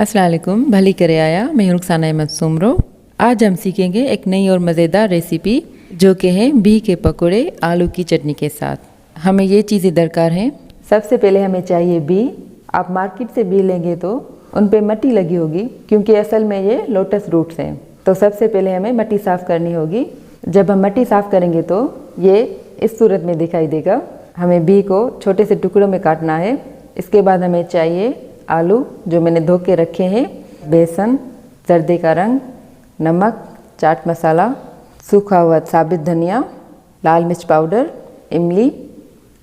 अस्सलाम वालेकुम, भली करे आया। मैं हूं रुखसाना अहमद सुमरो। आज हम सीखेंगे एक नई और मज़ेदार रेसिपी जो कि है बीह के पकोड़े आलू की चटनी के साथ। हमें ये चीज़ें दरकार हैं। सबसे पहले हमें चाहिए बीह। आप मार्केट से बीह लेंगे तो उन पे मट्टी लगी होगी, क्योंकि असल में ये लोटस रूट्स हैं। तो सबसे पहले हमें मट्टी साफ़ करनी होगी। जब हम मट्टी साफ़ करेंगे तो ये इस सूरत में दिखाई देगा। हमें बीह को छोटे से टुकड़ों में काटना है। इसके बाद हमें चाहिए आलू जो मैंने धो के रखे हैं, बेसन, जर्दे का रंग, नमक, चाट मसाला, सूखा हुआ साबित धनिया, लाल मिर्च पाउडर, इमली,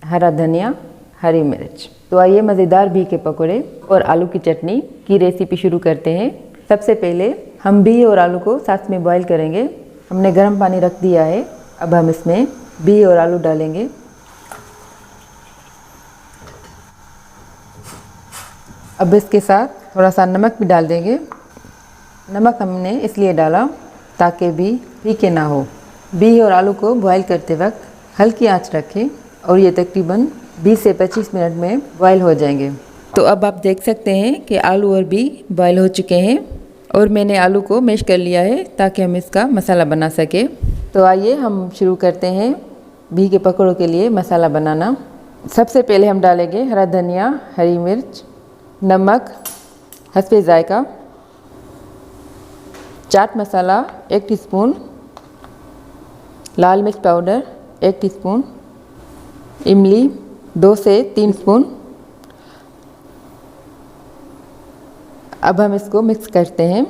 हरा धनिया, हरी मिर्च। तो आइए मज़ेदार बीह के पकोड़े और आलू की चटनी की रेसिपी शुरू करते हैं। सबसे पहले हम बीह और आलू को साथ में बॉईल करेंगे। हमने गर्म पानी रख दिया है। अब हम इसमें बीह और आलू डालेंगे। अब इसके साथ थोड़ा सा नमक भी डाल देंगे। नमक हमने इसलिए डाला ताकि बीह फीके ना हो। बीह और आलू को बॉईल करते वक्त हल्की आंच रखें और ये तकरीबन 20 से 25 मिनट में बॉईल हो जाएंगे। तो अब आप देख सकते हैं कि आलू और बीह बॉईल हो चुके हैं और मैंने आलू को मैश कर लिया है ताकि हम इसका मसाला बना सकें। तो आइए हम शुरू करते हैं बीह के पकौड़ों के लिए मसाला बनाना। सबसे पहले हम डालेंगे हरा धनिया, हरी मिर्च, नमक हस्बे जायका, चाट मसाला 1 टीस्पून, लाल मिर्च पाउडर 1 टीस्पून, इमली 2 से 3 स्पून। अब हम इसको मिक्स करते हैं।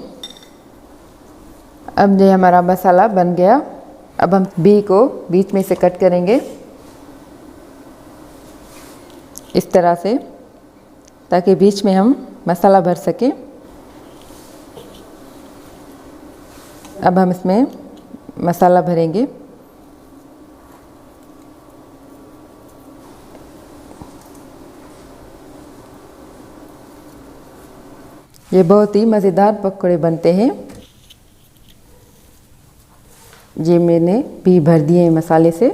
अब ये हमारा मसाला बन गया। अब हम बीह को बीच में से कट करेंगे इस तरह से, ताकि बीच में हम मसाला भर सकें। अब हम इसमें मसाला भरेंगे। ये बहुत ही मज़ेदार पकौड़े बनते हैं। ये मैंने बीह भर दिए हैं मसाले से।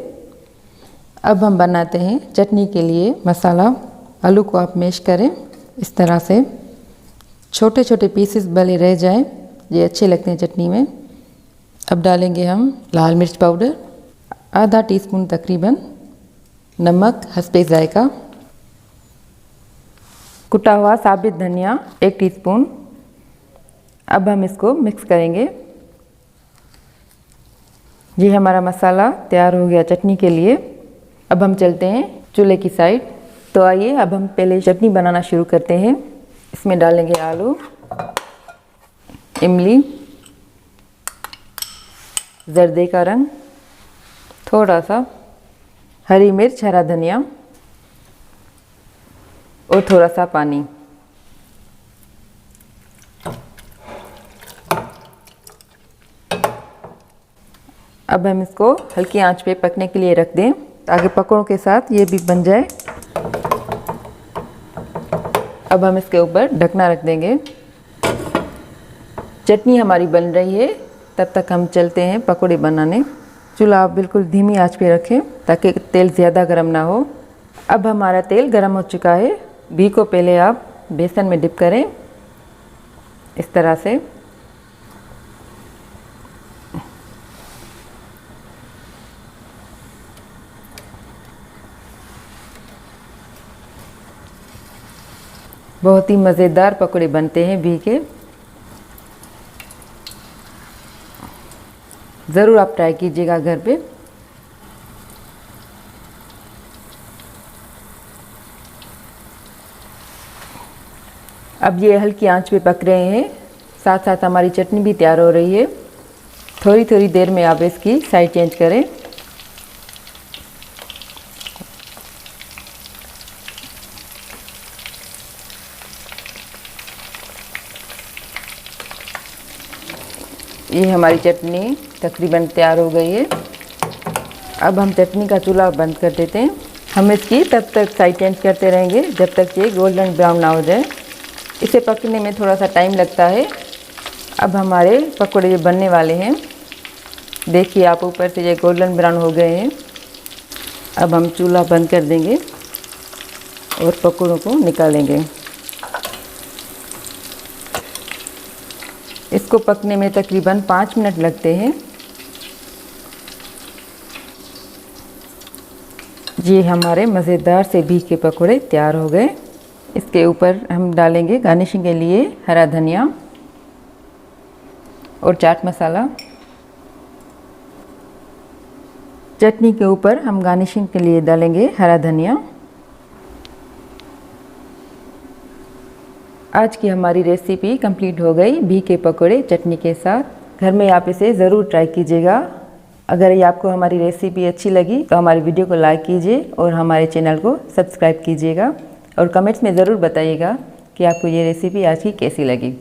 अब हम बनाते हैं चटनी के लिए मसाला। आलू को आप मैश करें इस तरह से, छोटे छोटे पीसेस भले रह जाएं, ये अच्छे लगते हैं चटनी में। अब डालेंगे हम लाल मिर्च पाउडर आधा टीस्पून तकरीबन, नमक हस्बे जायका, कुटा हुआ साबित धनिया 1 टीस्पून। अब हम इसको मिक्स करेंगे। ये हमारा मसाला तैयार हो गया चटनी के लिए। अब हम चलते हैं चूल्हे की साइड। तो आइए अब हम पहले चटनी बनाना शुरू करते हैं। इसमें डालेंगे आलू, इमली, जर्दे का रंग, थोड़ा सा हरी मिर्च, हरा धनिया और थोड़ा सा पानी। अब हम इसको हल्की आंच पे पकने के लिए रख दें ताकि पकौड़ों के साथ ये भी बन जाए। अब हम इसके ऊपर ढकना रख देंगे। चटनी हमारी बन रही है, तब तक हम चलते हैं पकौड़े बनाने। चूल्हा आप बिल्कुल धीमी आंच पे रखें ताकि तेल ज़्यादा गर्म ना हो। अब हमारा तेल गर्म हो चुका है। बीह को पहले आप बेसन में डिप करें इस तरह से। बहुत ही मज़ेदार पकौड़े बनते हैं बीह के। ज़रूर आप ट्राई कीजिएगा घर पे। अब ये हल्की आंच पे पक रहे हैं, साथ साथ हमारी चटनी भी तैयार हो रही है। थोड़ी थोड़ी देर में आप इसकी साइड चेंज करें। ये हमारी चटनी तकरीबन तैयार हो गई है। अब हम चटनी का चूल्हा बंद कर देते हैं। हम इसकी तब तक साइड चेंज करते रहेंगे जब तक ये गोल्डन ब्राउन ना हो जाए। इसे पकने में थोड़ा सा टाइम लगता है। अब हमारे पकौड़े बनने वाले हैं। देखिए आप, ऊपर से ये गोल्डन ब्राउन हो गए हैं। अब हम चूल्हा बंद कर देंगे और पकौड़ों को निकालेंगे। इसको पकने में तकरीबन 5 मिनट लगते हैं। ये हमारे मज़ेदार से बीह के पकौड़े तैयार हो गए। इसके ऊपर हम डालेंगे गार्निशिंग के लिए हरा धनिया और चाट मसाला। चटनी के ऊपर हम गार्निशिंग के लिए डालेंगे हरा धनिया। आज की हमारी रेसिपी कंप्लीट हो गई बीह के पकौड़े चटनी के साथ। घर में आप इसे ज़रूर ट्राई कीजिएगा। अगर ये आपको हमारी रेसिपी अच्छी लगी तो हमारी वीडियो को लाइक कीजिए और हमारे चैनल को सब्सक्राइब कीजिएगा और कमेंट्स में ज़रूर बताइएगा कि आपको ये रेसिपी आज की कैसी लगी।